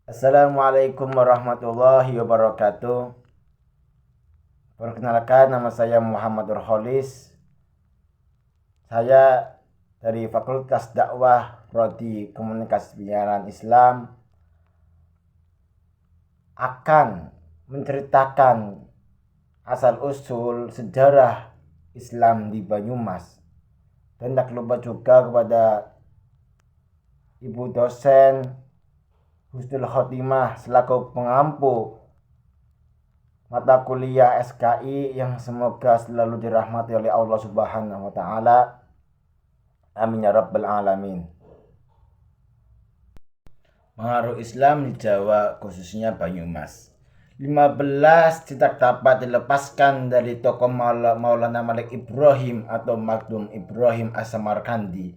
Assalamualaikum warahmatullahi wabarakatuh. Perkenalkan, nama saya Muhammad Nurholis. Saya dari Fakultas Dakwah Prodi Komunikasi Penyiaran Islam akan menceritakan asal-usul sejarah Islam di Banyumas. Dan tak lupa juga kepada Ibu dosen Husnul Khotimah selaku pengampu mata kuliah SKI yang semoga selalu dirahmati oleh Allah Subhanahu wa taala. Amin ya rabbal alamin. Pengaruh Islam di Jawa khususnya Banyumas. 15 tidak dapat dilepaskan dari tokoh Maulana Malik Ibrahim atau Makdum Ibrahim As-Samarkandi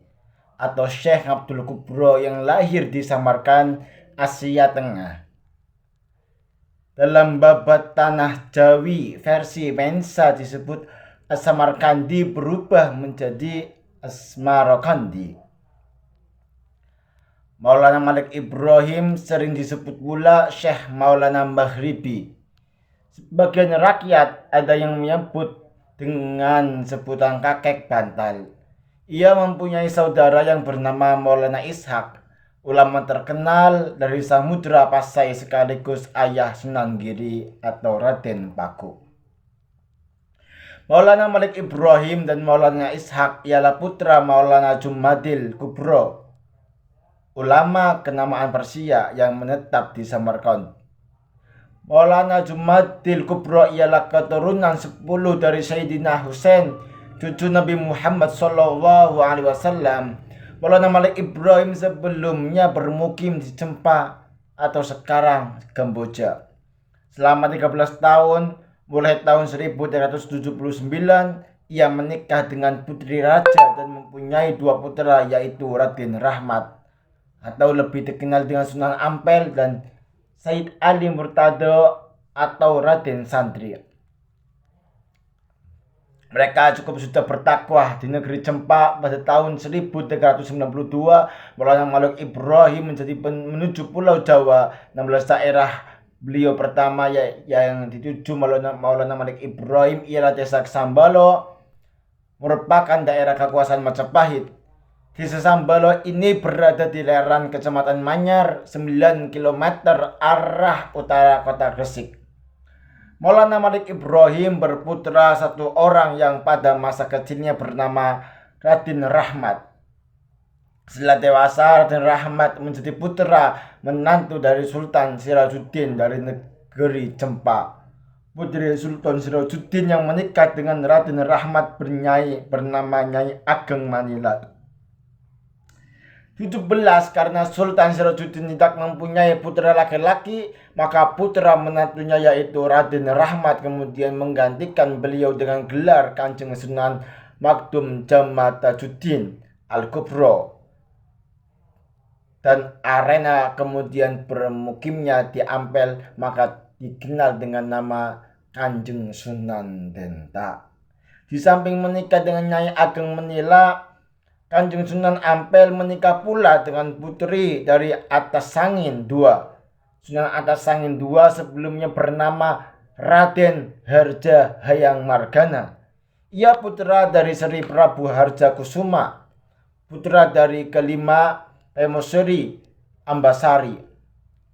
atau Syekh Abdul Kubro yang lahir di Samarkand, Asia Tengah. Dalam babat Tanah Jawi versi Mensa disebut As-Samarkandi berubah menjadi Asmarokandi. Maulana Malik Ibrahim sering disebut pula Syekh Maulana Maghribi. Sebagian rakyat ada yang menyebut dengan sebutan kakek bantal. Ia mempunyai saudara yang bernama Maulana Ishak, ulama terkenal dari Samudra Pasai sekaligus ayah Sunan Giri atau Raden Paku. Maulana Malik Ibrahim dan Maulana Ishak ialah putra Maulana Jumadil Kubro, ulama kenamaan Persia yang menetap di Samarkand. Maulana Jumadil Kubro ialah keturunan 10 dari Sayyidina Husain, cucu Nabi Muhammad SAW. Maulana Malik Ibrahim sebelumnya bermukim di Cempa atau sekarang Kamboja. Selama 13 tahun, mulai tahun 1379, ia menikah dengan putri raja dan mempunyai 2 putra, yaitu Raden Rahmat atau lebih dikenal dengan Sunan Ampel dan Said Ali Murtado atau Raden Santri. Mereka cukup sudah berdakwah di negeri Cempa. Pada tahun 1392, Maulana Malik Ibrahim menuju Pulau Jawa. 16 daerah beliau pertama yang dituju Maulana Malik Ibrahim ialah Desa Sambalo, merupakan daerah kekuasaan Majapahit. Desa Sambalo ini berada di lereng Kecamatan Manyar, 9 km arah utara kota Gresik. Maulana Malik Ibrahim berputra satu orang yang pada masa kecilnya bernama Raden Rahmat. Setelah dewasa, Raden Rahmat menjadi putra menantu dari Sultan Sirajuddin dari negeri Cempa. Putri Sultan Sirajuddin yang menikah dengan Raden Rahmat bernama Nyai Ageng Manila. 17 karena Sultan Sirajuddin tidak mempunyai putra laki-laki, maka putra menantunya yaitu Raden Rahmat kemudian menggantikan beliau dengan gelar Kanjeng Sunan Makdum Jamal Tajuddin Al-Kubro, dan arena kemudian bermukimnya di Ampel maka dikenal dengan nama Kanjeng Sunan Denta. Di samping menikah dengan Nyai Ageng Menila, Kanjeng Sunan Ampel menikah pula dengan putri dari Atas Sangin II. Sunan Atas Sangin II sebelumnya bernama Raden Harja Hayang Margana. Ia putra dari Sri Prabu Harja Kusuma, putra dari kelima Temoseri Ambasari.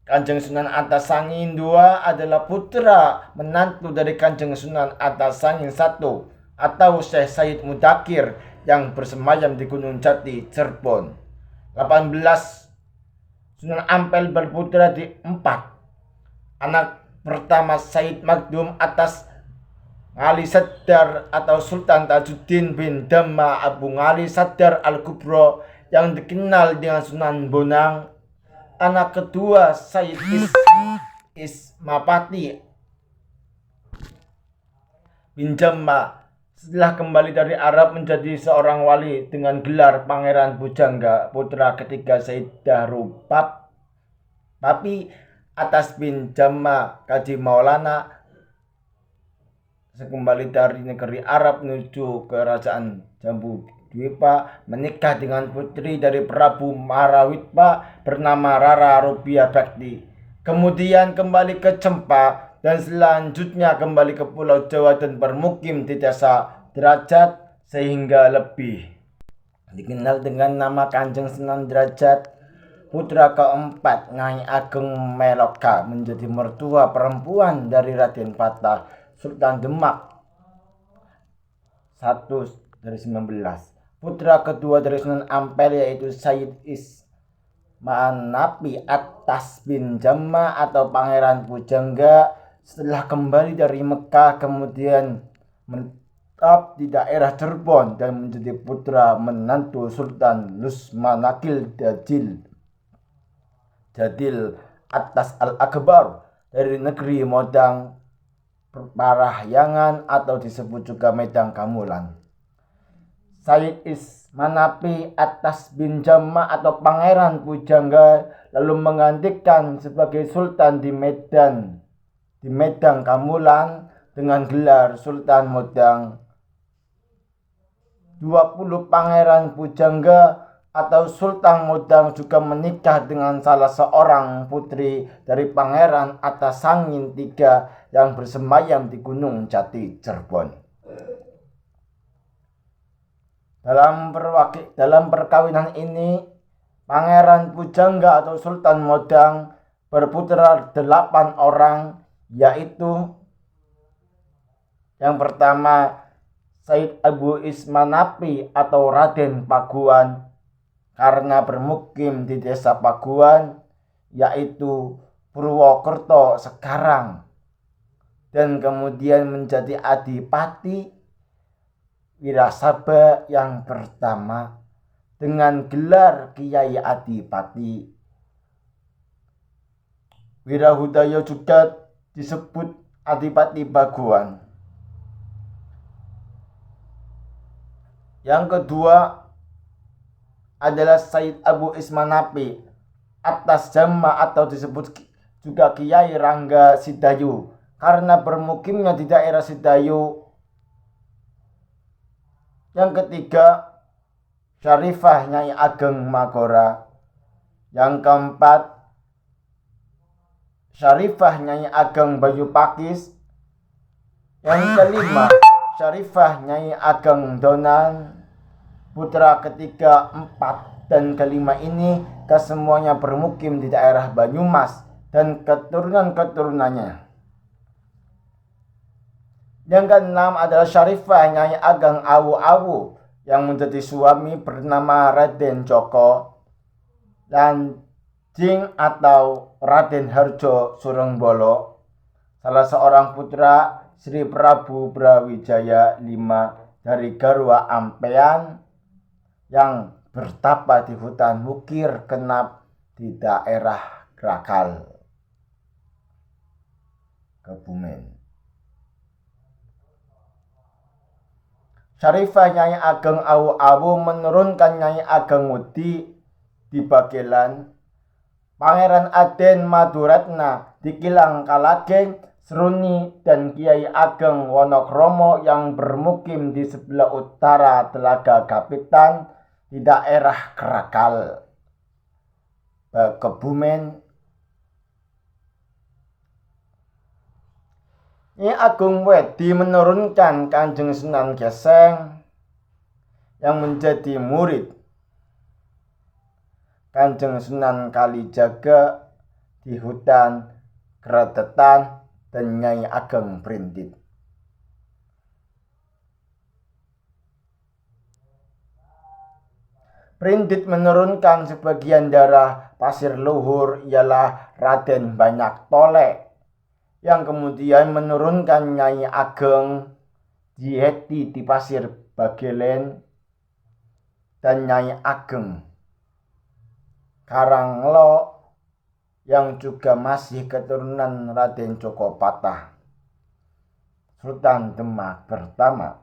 Kanjeng Sunan Atas Sangin II adalah putra menantu dari Kanjeng Sunan Atas Sangin I atau Syekh Said Mudakir yang bersemayam di Gunung Jati, Cirebon. 18. Sunan Ampel berputra di 4. Anak pertama Said Makdum atas Ngali Sadar atau Sultan Tajuddin bin Dhamma Abu Ngali Sadar Al-Kubro yang dikenal dengan Sunan Bonang. Anak kedua Said Ismapati bin Dhamma setelah kembali dari Arab menjadi seorang wali dengan gelar Pangeran Bujangga. Putra ketiga Said Dahru Papi atas bin Dhamma Kaji Maulana sekembali dari negeri Arab menuju kerajaan Jambu Dwipa menikah dengan putri dari Prabu Marawitpa bernama Rara Rubiah Bakti. kemudian kembali ke Cempa, dan selanjutnya kembali ke Pulau Jawa dan bermukim di desa Derajat sehingga lebih dikenal dengan nama Kanjeng Sunan Derajat. Putra keempat Nyai Ageng Meloka menjadi mertua perempuan dari Raden Patah Sultan Demak 1/19. Putra kedua dari Sunan Ampel yaitu Sayyid Ismanapi Atas bin Jamma atau Pangeran Pujangga setelah kembali dari Mekah kemudian menetap di daerah Cirebon dan menjadi putra menantu Sultan Lusmanakil Jadil Atas Al-Akbar dari negeri Modang Parahyangan atau disebut juga Medang Kamulan. Sayyid Ismanapi Atas bin Jamma atau Pangeran Pujangga lalu menggantikan sebagai Sultan di Medang Kamulan dengan gelar Sultan Modang. 20 Pangeran Pujangga atau Sultan Modang juga menikah dengan salah seorang putri dari Pangeran Atas Sangin III yang bersemayam di Gunung Jati, Cirebon. Dalam perkawinan ini, Pangeran Pujangga atau Sultan Modang berputra 8 orang, yaitu yang pertama Said Abu Ismanapi atau Raden Paguan karena bermukim di desa Paguan yaitu Purwokerto sekarang, dan kemudian menjadi Adipati Wirasaba yang pertama dengan gelar Kiai Adipati. Wirahudaya juga disebut Adipati Paguan. Yang kedua adalah Said Abu Ismanapi Atas Jamma atau disebut juga Kiai Rangga Sidayu karena bermukimnya di daerah Sidayu. Yang ketiga Syarifah Nyai Ageng Magora. Yang keempat Syarifah Nyai Ageng Bayu Pakis. Yang kelima Syarifah Nyai Ageng Donan. Putra ketiga, empat, dan kelima ini kesemuanya bermukim di daerah Banyumas dan keturunan-keturunannya. Yang keenam adalah Syarifah Nyai Ageng Awu-Awu yang menjadi suami bernama Raden Joko Lanjing atau Raden Harjo Surengbolo, salah seorang putra Sri Prabu Brawijaya V dari Garwa Ampean yang bertapa di hutan Wukir Kenap di daerah Krakal, Kebumen. Syarifah Nyai Ageng Awu-Awu menurunkan Nyai Ageng Wedi di Bagelan, Pangeran Aden Maduratna di Kilang Kalageng, Seruni, dan Kiai Ageng Wonokromo yang bermukim di sebelah utara Telaga Kapitan di daerah Krakal, Kebumen. Nyai Ageng Wedi menurunkan Kanjeng Sunan Geseng yang menjadi murid Kanjeng Sunan Kalijaga di hutan Kretetan dan Nyai Ageng Printit. Printit menurunkan sebagian darah Pasir Luhur ialah Raden Banyak Tolek yang kemudian menurunkan Nyai Ageng Dieti di Pasir Bagelen dan Nyai Ageng Karanglo yang juga masih keturunan Raden Joko Patah, Sultan Demak pertama.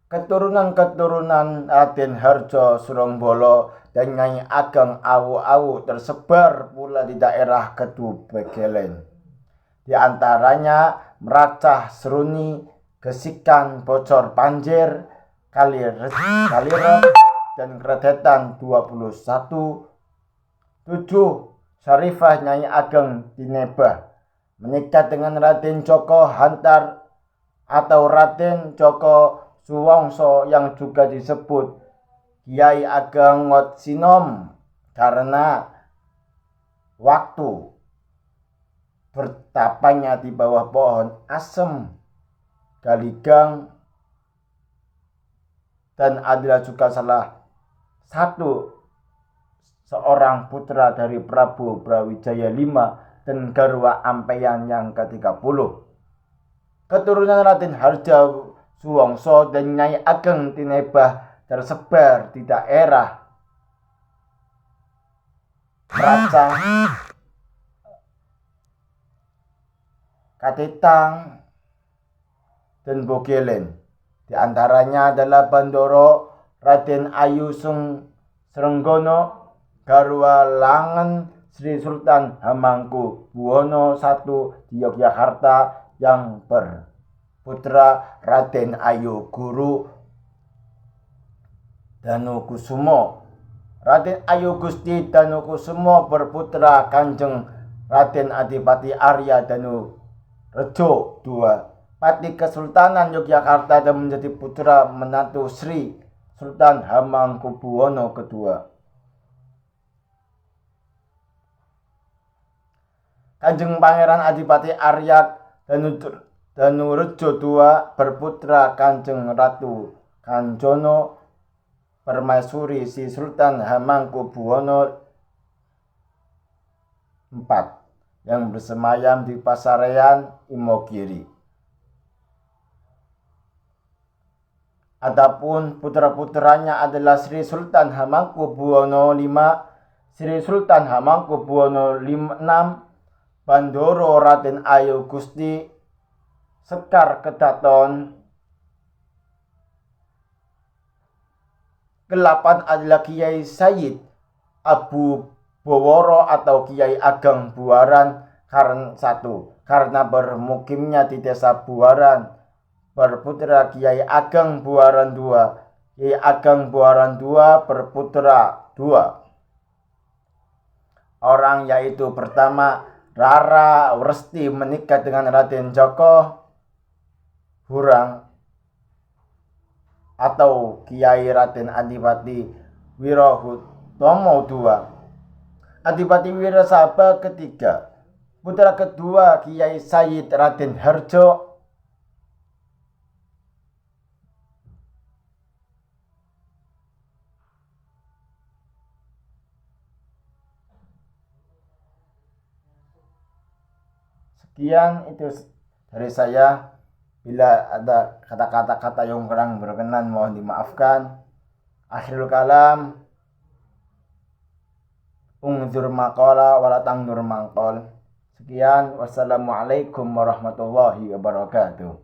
Keturunan-keturunan Raden Harjo Surengbolo dan Nyai Ageng Awu-Awu tersebar pula di daerah Kedu Bagelen. Di antaranya Meracah, Seruni, Gesikan, Bocor Panjir, Kalirep, dan Kredetan 21. 7. Syarifah Nyai Ageng Tinebah menikah dengan Raden Djoko Hantar atau Raden Djoko Suwongso yang juga disebut Kiai Ageng Ngot Sinom karena waktu bertapanya di bawah pohon asem Galigang dan adalah juga salah satu seorang putra dari Prabu Brawijaya V dan Garwa Ampeyan yang ke-30. Keturunan Raden Hardja Suwongso dan Nyai Ageng Tinebah tersebar di daerah Praca, Katitang, dan Bogelen. Di antaranya adalah Bandoro Raden Ayu Srenggono, Garwa Langen Sri Sultan Hamengkubuwono I di Yogyakarta yang berputra Raden Ayu Guru Danukusumo. Raden Ayu Gusti Danukusumo berputra Kanjeng Raden Adipati Arya Danurejo II, Pati Kesultanan Yogyakarta, dan menjadi putra menantu Sri Sultan Hamengkubuwono II. Kanjeng Pangeran Adipati Arya Danurejo II berputra Kanjeng Ratu Kanjono Permaisuri Sri Sultan Hamengkubuwono IV yang bersemayam di Pasarean Imogiri. Adapun putra-putranya adalah Sri Sultan Hamengkubuwono V, Sri Sultan Hamengkubuwono VI, Bandoro Raden Ayu Gusti, Sekar Kedaton. Ke-8 adalah Kiai Sayyid Abu Boworo atau Kiai Ageng Buaran karena bermukimnya di desa Buaran, berputra Kiai Ageng Buaran II. Kiai Ageng Buaran II berputra 2 orang, yaitu pertama Rara Wresti menikah dengan Raden Djoko Hurang atau Kiai Raden Adipati Wirohutomo II. Adipati Wirasaba ketiga. Putra kedua Kiai Sayyid Raden Harjo. Sekian itu dari saya. Bila ada kata-kata yang kurang berkenan mohon dimaafkan. Akhirul kalam, ungzur maqala wala tangdur maqal. Sekian, wassalamualaikum warahmatullahi wabarakatuh.